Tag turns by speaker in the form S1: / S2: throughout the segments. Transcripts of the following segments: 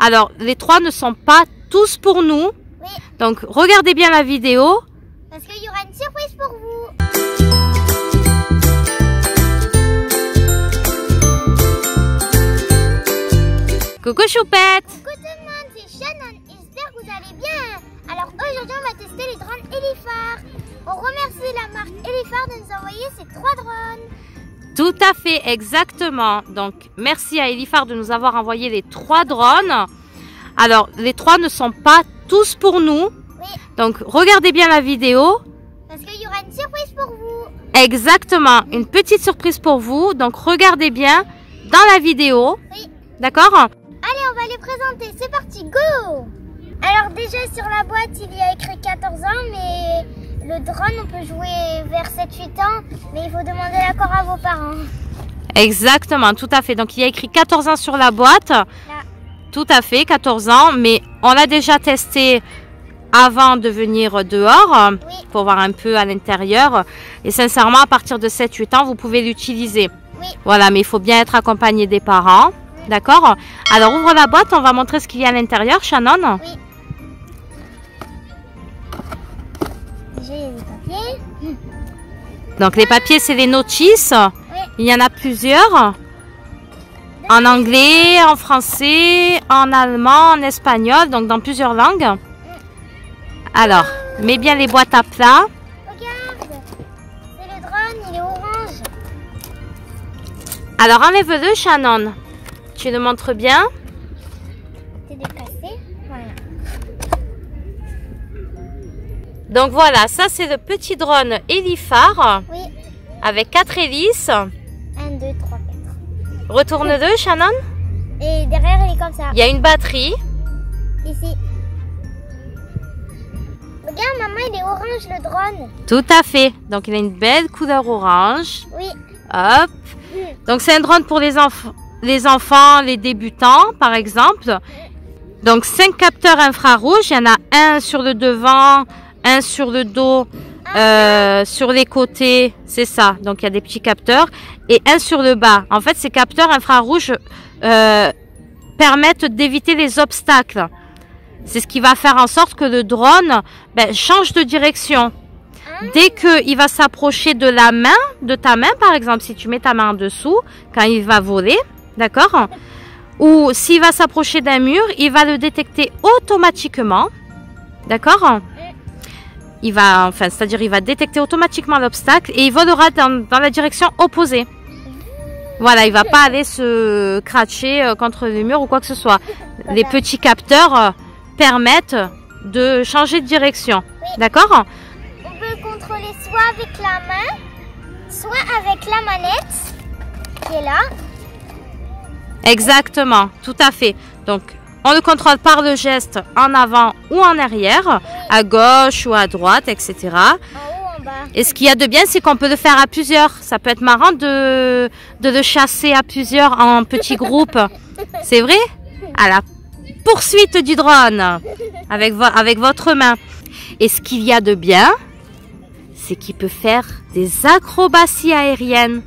S1: Alors, les 3 ne sont pas tous pour nous.
S2: Oui.
S1: Donc, regardez bien la vidéo.
S2: Parce qu'il y aura une surprise pour vous.
S1: Coucou Choupette.
S2: Coucou tout le monde, c'est Shannon. J'espère que vous allez bien. Alors aujourd'hui, on va tester les drones Elifar. On remercie la marque Elifar de nous envoyer ces 3 drones.
S1: Tout à fait, exactement. Donc, merci à Elifar de nous avoir envoyé les 3 drones. Alors, les 3 ne sont pas tous pour nous.
S2: Oui.
S1: Donc, regardez bien la vidéo.
S2: Parce qu'il y aura une surprise pour vous.
S1: Exactement, une petite surprise pour vous. Donc, regardez bien dans la vidéo.
S2: Oui.
S1: D'accord?
S2: Allez, on va les présenter. C'est parti, go! Alors déjà, sur la boîte, il y a écrit 14 ans, mais le drone, on peut jouer vers 7-8 ans, mais il faut demander l'accord à vos parents.
S1: Exactement, tout à fait. Donc, il y a écrit 14 ans sur la boîte.
S2: Là.
S1: Tout à fait, 14 ans. Mais on l'a déjà testé avant de venir dehors,
S2: Oui.
S1: pour voir un peu à l'intérieur. Et sincèrement, à partir de 7-8 ans, vous pouvez l'utiliser.
S2: Oui.
S1: Voilà, mais il faut bien être accompagné des parents. D'accord? Alors, ouvre la boîte, on va montrer ce qu'il y a à l'intérieur, Shannon.
S2: Oui. J'ai les papiers.
S1: Donc, les papiers, c'est les notices.
S2: Oui.
S1: Il y en a plusieurs. En anglais, en français, en allemand, en espagnol, donc dans plusieurs langues. Alors, mets bien les boîtes à plat.
S2: Regarde, c'est le drone, il est orange.
S1: Alors, enlève-le, Shannon. Tu le montres bien.
S2: C'est déplacé, voilà.
S1: Donc, voilà, ça, c'est le petit drone Elifar
S2: Oui,
S1: avec 4 hélices.
S2: 1, 2, 3, 4.
S1: Retourne-le, Shannon.
S2: Et derrière, il est comme ça.
S1: Il y a une batterie.
S2: Ici. Regarde, maman, il est orange, le drone.
S1: Tout à fait. Donc, il a une belle couleur orange.
S2: Oui.
S1: Hop. Donc, c'est un drone pour les enfants, les débutants, par exemple. Donc, 5 capteurs infrarouges. Il y en a un sur le devant, un sur le dos, sur les côtés. C'est ça. Donc, il y a des petits capteurs. Et un sur le bas. En fait, ces capteurs infrarouges permettent d'éviter les obstacles. C'est ce qui va faire en sorte que le drone change de direction. Dès qu'il va s'approcher de la main, de ta main par exemple, si tu mets ta main en dessous, quand il va voler, d'accord? Ou s'il va s'approcher d'un mur, il va le détecter automatiquement, d'accord? C'est-à-dire il va détecter automatiquement l'obstacle et il volera dans la direction opposée. Voilà, il va pas aller se cratcher contre le mur ou quoi que ce soit. Les petits capteurs permettent de changer de direction, d'accord?
S2: On peut contrôler soit avec la main, soit avec la manette qui est là.
S1: Exactement, tout à fait. Donc, on le contrôle par le geste en avant ou en arrière, à gauche ou à droite, etc.
S2: En haut, en bas.
S1: Et ce qu'il y a de bien, c'est qu'on peut le faire à plusieurs. Ça peut être marrant de le chasser à plusieurs en petits groupes. C'est vrai? À la poursuite du drone avec votre main. Et ce qu'il y a de bien, c'est qu'il peut faire des acrobaties aériennes.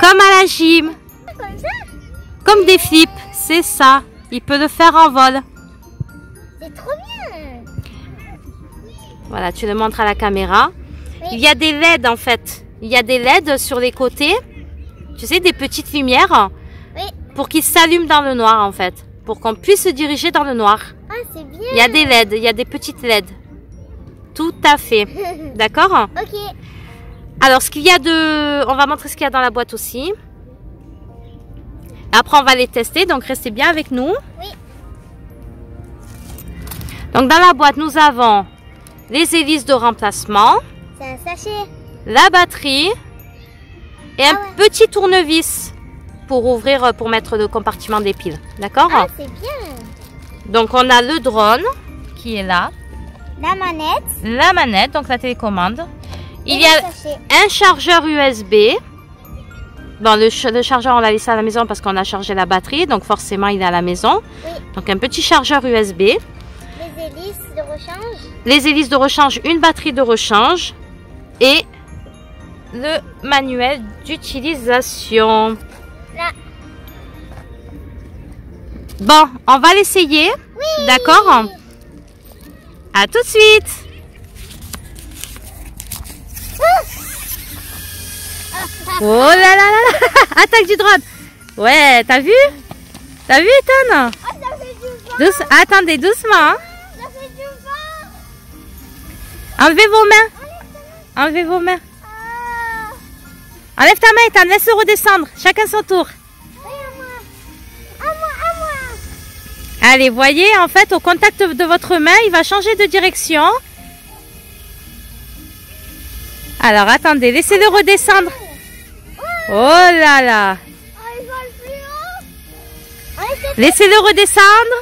S1: Comme à la gym.
S2: Comme ça?
S1: Comme des flips, c'est ça. Il peut le faire en vol.
S2: C'est trop bien.
S1: Voilà, tu le montres à la caméra.
S2: Oui.
S1: Il y a des LED en fait. Il y a des LED sur les côtés. Tu sais, des petites lumières.
S2: Oui.
S1: Pour qu'ils s'allument dans le noir en fait. Pour qu'on puisse se diriger dans le noir.
S2: Ah, c'est bien.
S1: Il y a des LED, il y a des petites LED. Tout à fait. D'accord?
S2: Ok.
S1: Alors, ce qu'il y a on va montrer ce qu'il y a dans la boîte aussi. Après, on va les tester, donc restez bien avec nous.
S2: Oui.
S1: Donc, dans la boîte, nous avons les hélices de remplacement,
S2: C'est un sachet.
S1: la batterie et un
S2: ouais.
S1: petit tournevis pour ouvrir, pour mettre le compartiment des piles. D'accord?
S2: Ah, c'est bien.
S1: Donc, on a le drone qui est là,
S2: La manette.
S1: la manette, donc la télécommande. Il
S2: et
S1: y a
S2: le sachet.
S1: un chargeur USB. Bon, le chargeur, on l'a laissé à la maison parce qu'on a chargé la batterie. Donc, forcément, il est à la maison.
S2: Oui.
S1: Donc, un petit chargeur USB.
S2: Les hélices de rechange.
S1: Les hélices de rechange, une batterie de rechange. Et le manuel d'utilisation.
S2: Là.
S1: Bon, on va l'essayer.
S2: Oui.
S1: D'accord? À tout de suite. Oh là là là là. Attaque du drone. Ouais, t'as vu? T'as vu, Ethan?
S2: Ah, ça fait du vent.
S1: Attendez, doucement. Hein.
S2: Ça fait du vent.
S1: Enlevez vos mains. Enlevez vos mains.
S2: Ah.
S1: Enlève ta main, Ethan. Laisse-le redescendre. Chacun son tour.
S2: Oui, à moi. À moi, à moi.
S1: Allez, voyez, en fait, au contact de votre main, il va changer de direction. Alors, attendez, laissez-le redescendre. Oh là là.
S2: Oh, il vole plus haut. Allez, c'est
S1: Laissez-le redescendre.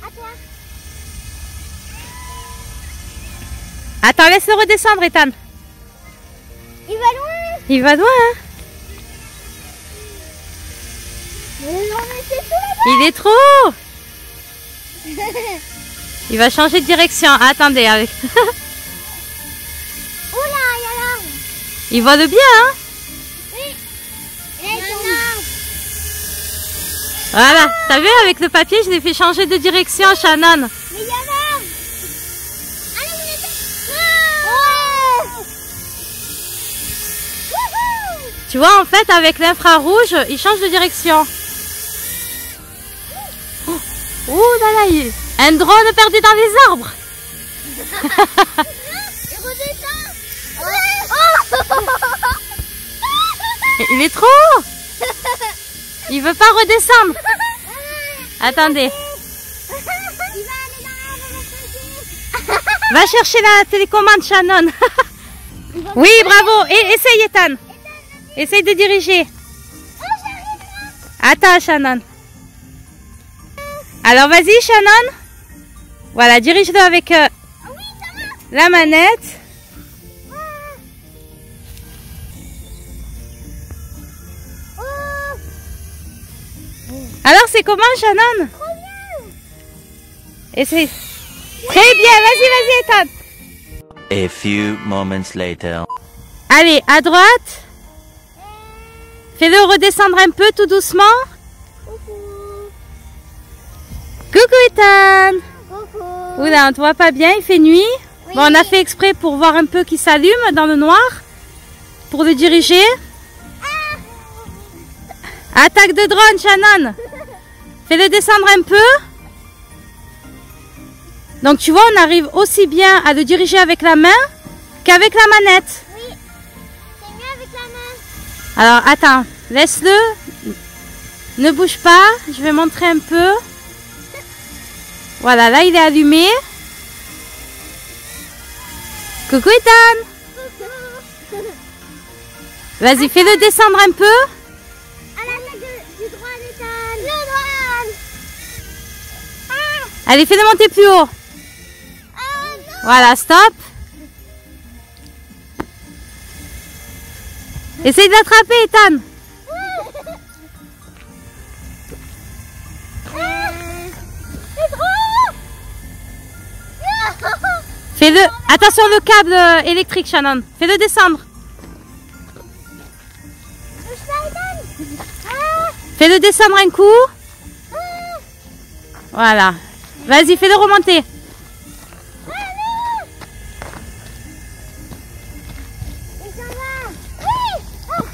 S2: à toi.
S1: Attends, laisse-le redescendre, Ethan.
S2: Il va loin.
S1: Il va loin, hein?
S2: Mais non, mais c'est tout
S1: Il est trop.
S2: là-bas.
S1: Il va changer de direction. Attendez, avec.
S2: Oula, il y a l'arbre.
S1: Il vole bien, hein?
S2: Oui. Il y a un arbre.
S1: Voilà. T'as vu, avec le papier, je l'ai fait changer de direction, Shannon.
S2: Mais il y a l'arbre. Allez, vous êtes... Ouais. Wouhou.
S1: Tu vois, en fait, avec l'infrarouge, il change de direction. Oh là là, un drone perdu dans les arbres.
S2: Il redescend. Ouais.
S1: Il est trop haut. Il veut pas redescendre. Attendez.
S2: Il va aller dans l'arbre avec le pied.
S1: Va chercher la télécommande, Shannon. Oui, bravo. Et essaye, Ethan. Essaye de diriger. Attends, Shannon. Alors, vas-y, Shannon. Voilà, dirige-le avec la manette. Alors, c'est comment, Shannon? Essaye. Très bien, vas-y, Ethan.
S3: A few moments later.
S1: Allez, à droite. Fais-le redescendre un peu, tout doucement. Coucou, Ethan.
S2: Coucou.
S1: Oula, on te voit pas bien, il fait nuit.
S2: Oui.
S1: Bon, on a fait exprès pour voir un peu qu'il s'allume dans le noir. Pour le diriger. Attaque de drone, Shannon. Fais-le descendre un peu. Donc, tu vois, on arrive aussi bien à le diriger avec la main qu'avec la manette.
S2: Oui, c'est mieux avec la main.
S1: Alors, attends, laisse-le. Ne bouge pas, je vais montrer un peu. Voilà, là, il est allumé. Coucou, Ethan.
S2: Coucou.
S1: Vas-y, fais-le descendre un peu.
S2: À l'attaque du droit, Ethan. Le droit. Ah.
S1: Allez, fais-le monter plus haut.
S2: Ah non.
S1: Voilà, stop. Essaye de l'attraper, Ethan.
S2: C'est trop.
S1: Fais-le. Attention, le câble électrique, Shannon. Fais-le descendre. Fais-le descendre un coup. Voilà. Vas-y, fais-le remonter.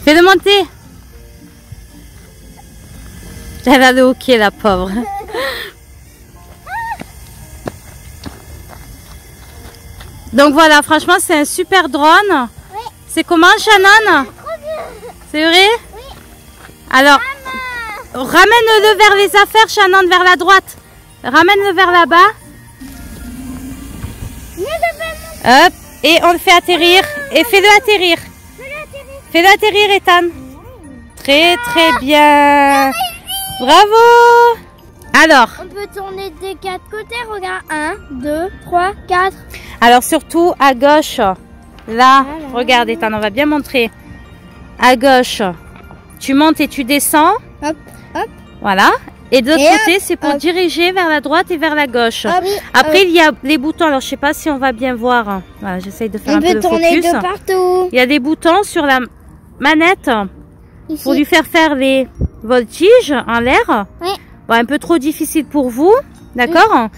S1: Fais-le monter. Elle a le hockey, la pauvre. Donc voilà, franchement, c'est un super drone.
S2: Oui.
S1: C'est comment, Shannon?
S2: Trop bien.
S1: C'est vrai?
S2: Oui.
S1: Alors, ramène-le vers les affaires, Shannon, vers la droite. Ramène-le vers là-bas. Hop, et on le fait atterrir. Et fais-le atterrir. Fais-le atterrir, Ethan. Très, très bien. Bravo. Alors,
S2: On peut tourner des 4 côtés, regarde. 1, 2, 3, 4.
S1: alors surtout à gauche. Là, regarde, Ethan, on va bien montrer. À gauche, tu montes et tu descends.
S2: Hop, hop.
S1: Voilà. Et de l'autre
S2: Et
S1: côté, c'est pour
S2: hop.
S1: diriger vers la droite et vers la gauche.
S2: Hop,
S1: Après, il y a les boutons. Alors, je sais pas si on va bien voir. Voilà, j'essaye de faire
S2: On
S1: un peu
S2: peut
S1: le
S2: tourner
S1: focus.
S2: de partout.
S1: Il y a des boutons sur la manette pour
S2: Ici.
S1: lui faire les voltige en l'air.
S2: Oui.
S1: Bon, un peu trop difficile pour vous, d'accord?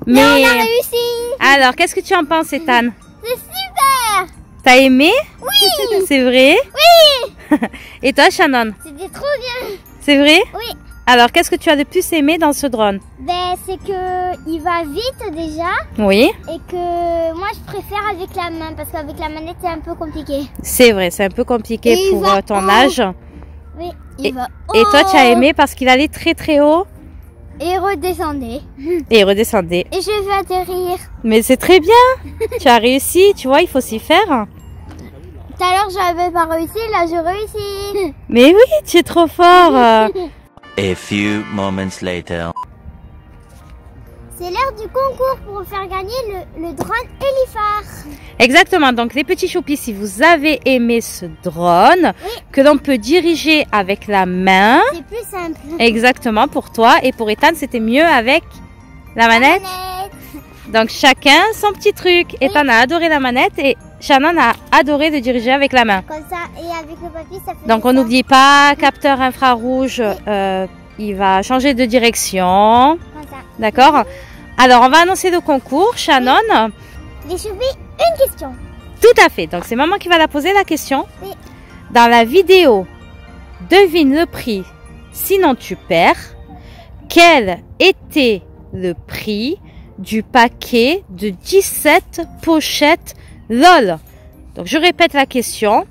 S2: Mais on a réussi.
S1: Alors, qu'est-ce que tu en penses, Ethan?
S2: C'est super.
S1: T'as aimé?
S2: Oui.
S1: C'est vrai?
S2: Oui.
S1: Et toi, Shannon?
S2: C'était trop bien.
S1: C'est vrai?
S2: Oui.
S1: Alors, qu'est-ce que tu as le plus aimé dans ce drone?
S2: Ben, c'est que il va vite déjà
S1: Oui,
S2: et que moi je préfère avec la main parce qu'avec la manette c'est un peu compliqué.
S1: c'est vrai, c'est un peu compliqué
S2: Et il
S1: pour
S2: va
S1: ton
S2: haut.
S1: âge.
S2: Oui, il va
S1: Et toi, tu as
S2: haut
S1: aimé parce qu'il allait très très haut
S2: et redescendait.
S1: et il redescendait.
S2: Et je vais atterrir.
S1: Mais c'est très bien. Tu as réussi, tu vois, il faut s'y faire.
S2: Tout à l'heure j'avais pas réussi, là je réussis.
S1: Mais oui, tu es trop fort.
S3: A few moments later.
S2: C'est l'heure du concours pour faire gagner le drone Elifar.
S1: Exactement, donc les petits choupis, si vous avez aimé ce drone,
S2: Oui.
S1: que l'on peut diriger avec la main,
S2: C'est plus simple.
S1: exactement pour toi, et pour Ethan, c'était mieux avec la manette. Donc chacun son petit truc. Ethan a adoré la manette et Shannon a adoré de diriger avec la main.
S2: Comme ça, et avec le papier ça fait
S1: Donc on
S2: ça.
S1: n'oublie pas, capteur infrarouge, il va changer de direction.
S2: Comme ça.
S1: D'accord? Alors on va annoncer le concours. Shannon,
S2: Les choupis, une question.
S1: tout à fait. Donc c'est maman qui va la poser la question.
S2: Oui.
S1: Dans la vidéo, devine le prix, sinon tu perds. Quel était le prix du paquet de 17 pochettes LOL? Donc je répète la question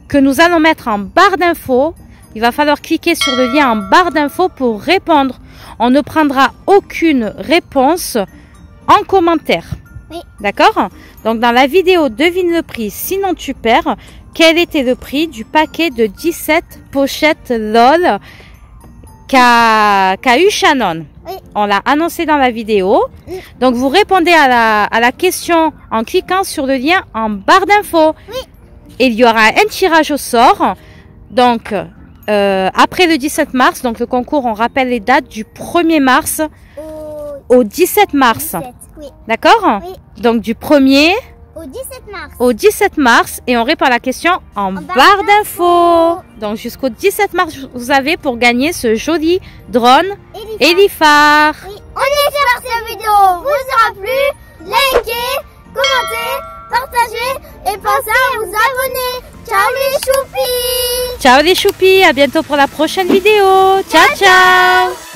S1: que nous allons mettre en barre d'infos. Il va falloir cliquer sur le lien en barre d'infos pour répondre. On ne prendra aucune réponse en commentaire.
S2: Oui.
S1: D'accord? Donc dans la vidéo devine le prix, sinon tu perds. Quel était le prix du paquet de 17 pochettes LOL qu'a eu Shannon?
S2: Oui.
S1: On l'a annoncé dans la vidéo.
S2: Oui.
S1: Donc vous répondez à la question en cliquant sur le lien en barre d'infos.
S2: Oui.
S1: Et il y aura un tirage au sort. Donc après le 17 mars, donc le concours, on rappelle les dates du 1er mars au 17 mars.
S2: 17, oui.
S1: D'accord?
S2: Oui.
S1: Donc du 1er
S2: Au 17 mars.
S1: au 17 mars et on répond à la question en
S2: barre
S1: barre d'infos. Donc jusqu'au 17 mars, vous avez pour gagner ce joli drone Elifar.
S2: Oui. On espère que cette vidéo vous aura plu. Likez, commentez, partagez et pensez à vous abonner. Ciao les choupis.
S1: Ciao les choupis, à bientôt pour la prochaine vidéo. Ciao ciao.